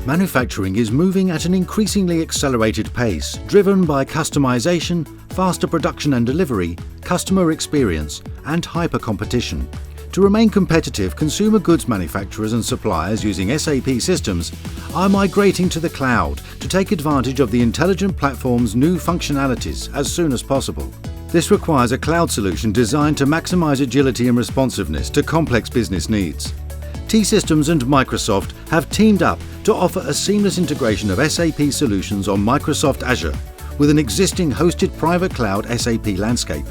Manufacturing is moving at an increasingly accelerated pace, driven by customization, faster production and delivery, customer experience, and hyper-competition. To remain competitive, consumer goods manufacturers and suppliers using SAP systems are migrating to the cloud to take advantage of the intelligent platform's new functionalities as soon as possible. This requires a cloud solution designed to maximize agility and responsiveness to complex business needs. T-Systems and Microsoft have teamed up to offer a seamless integration of SAP solutions on Microsoft Azure with an existing hosted private cloud SAP landscape.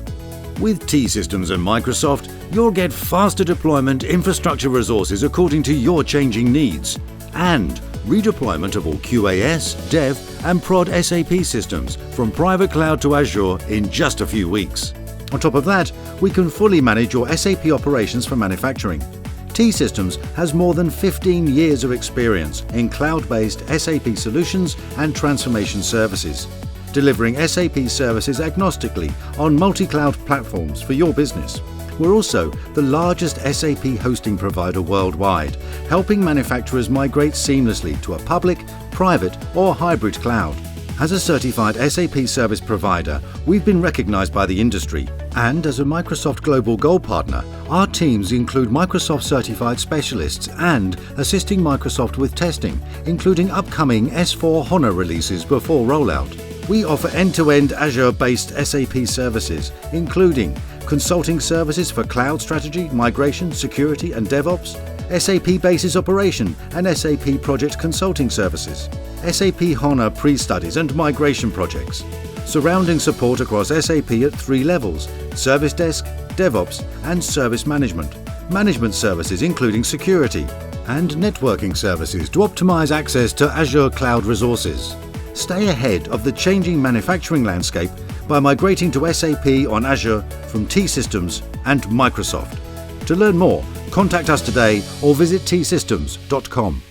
With T-Systems and Microsoft, you'll get faster deployment infrastructure resources according to your changing needs, and redeployment of all QAS, Dev, and Prod SAP systems from private cloud to Azure in just a few weeks. On top of that, we can fully manage your SAP operations for manufacturing. T-Systems has more than 15 years of experience in cloud-based SAP solutions and transformation services, delivering SAP services agnostically on multi-cloud platforms for your business. We're also the largest SAP hosting provider worldwide, helping manufacturers migrate seamlessly to a public, private, or hybrid cloud. As a certified SAP service provider, we've been recognized by the industry, and as a Microsoft Global Gold Partner, our teams include Microsoft certified specialists and assisting Microsoft with testing, including upcoming S/4HANA releases before rollout. We offer end-to-end Azure-based SAP services, including consulting services for cloud strategy, migration, security, and DevOps, SAP Basis Operation and SAP Project Consulting Services, SAP HANA pre-studies and migration projects, surrounding support across SAP at 3 levels: Service Desk, DevOps, and Service Management, management services including security, and networking services to optimize access to Azure cloud resources. Stay ahead of the changing manufacturing landscape by migrating to SAP on Azure from T-Systems and Microsoft. To learn more, contact us today or visit tsystems.com.